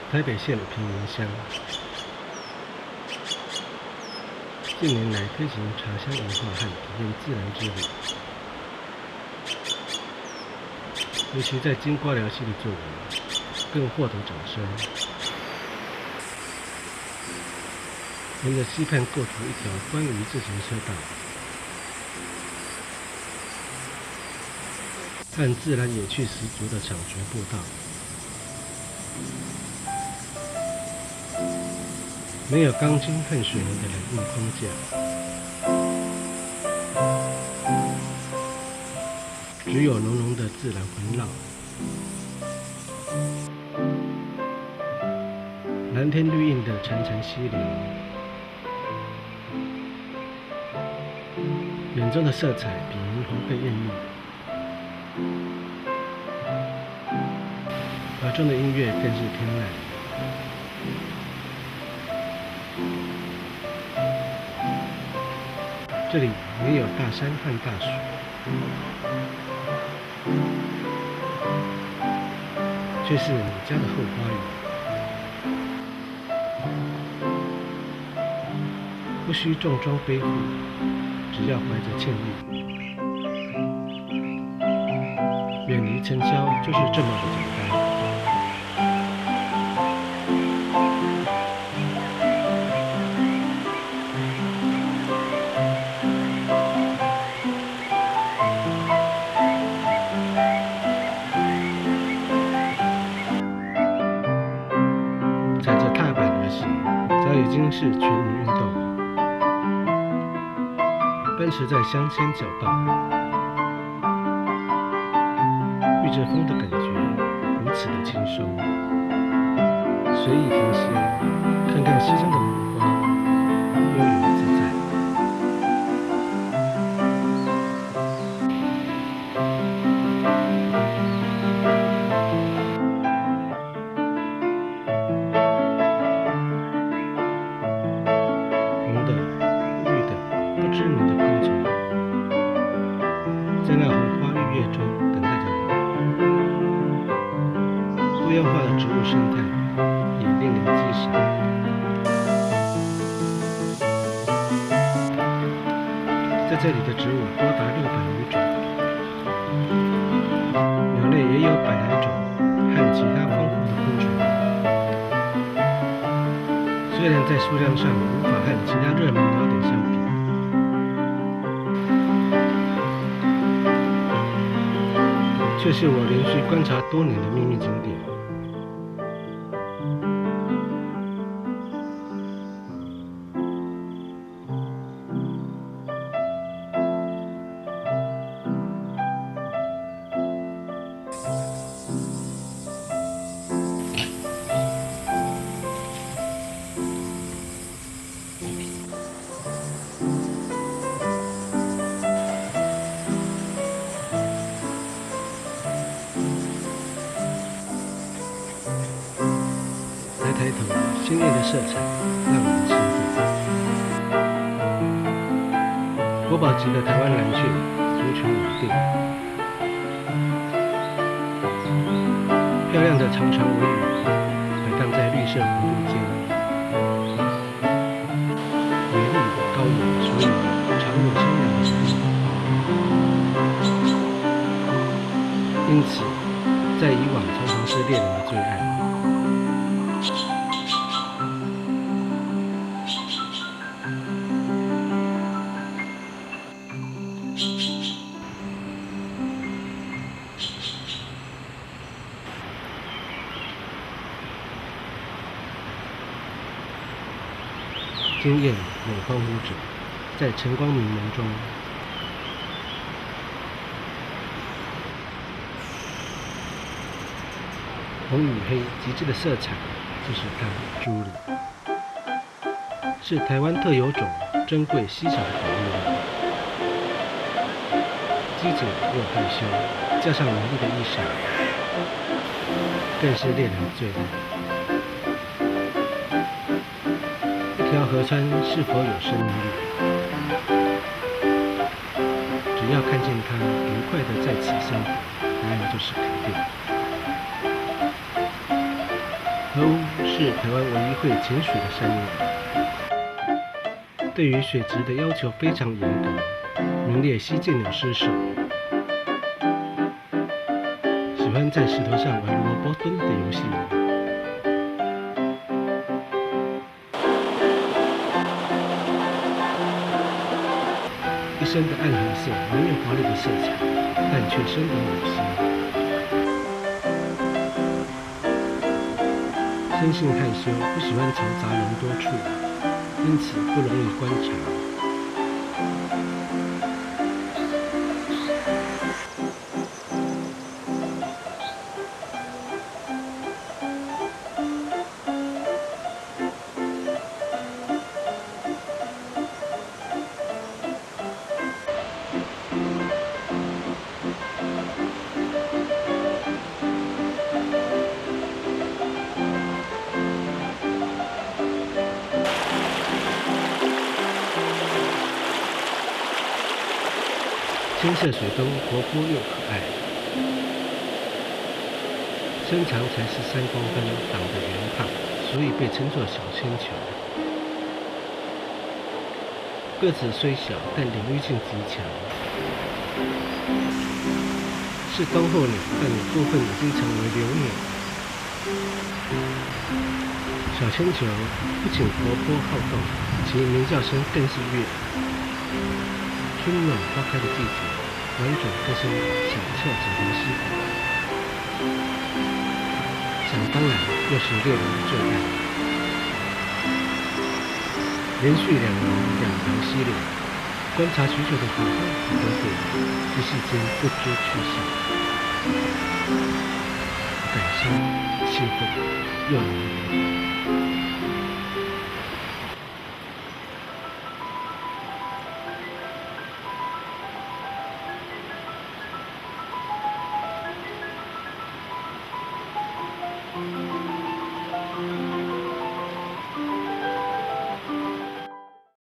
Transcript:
台北县平林乡近年来推行茶乡文化和体验自然之旅，尤其在金瓜寮溪的作为更获得掌声。沿着溪畔构筑一条关于自行车道，和自然野趣十足的赏菊步道。没有钢筋和水泥的人硬框架，只有浓浓的自然环绕。蓝天绿荫的潺潺溪流，眼中的色彩比霓虹更艳丽，耳中的音乐更是天籁。这里也有大山和大水，却是你家的后花园。不需重装背负，只要怀着歉意，远离尘嚣，就是这么的简单。踩着踏板而行，早已经是全民运动。奔驰在乡间小道，遇着风的感觉如此的轻松，随意停歇，看看溪中的荷花，悠游自在。红的、绿的、不知名的昆虫，在那红花绿叶中等待着你。多样化的植物生态也令人激赏。在这里的植物多达600余种，鸟类也有100来种，和其他丰富的昆虫。虽然在数量上无法和其他热门鸟点相比，却是我连续观察多年的秘密景点。抬头，鲜艳的色彩让人心动。国宝级的台湾蓝雀族群稳定，漂亮的长长尾羽摆荡在绿色弧度间，美丽高雅，所以常有香雅的美。因此，在以往常常是猎人的最爱。惊艳猛欢呼着，在晨光明眸中，红与黑极致的色彩，就是它朱鹂，是台湾特有种，珍贵稀少的保育物。机警又害羞，加上美丽的衣裳，更是令人醉了。一条河川是否有生命力？只要看见它愉快地在此生活，答案就是肯定。河屋是台湾唯一会潜水的山鸟，对于水质的要求非常严格，名列西涧鸟狮首。喜欢在石头上玩萝卜蹲的游戏。一身的暗红色，没有华丽的色彩，但却深得我心。生性害羞，不喜欢嘈杂人多处，因此不容易观察。青色水东活泼又可爱，身长才13公分，长得圆胖，所以被称作小铅球。个子虽小，但领域性极强，是冬候鸟，但有部分已经成为留鸟。小铅球不仅活泼好动，其鸣叫声更是悦耳。春暖花开的季节，玩种歌声响彻整条溪谷，想当然又是猎人的最爱。连续2条溪流，观察许久的虎哥和德贵，一时间不知去向。感伤气愤又难过。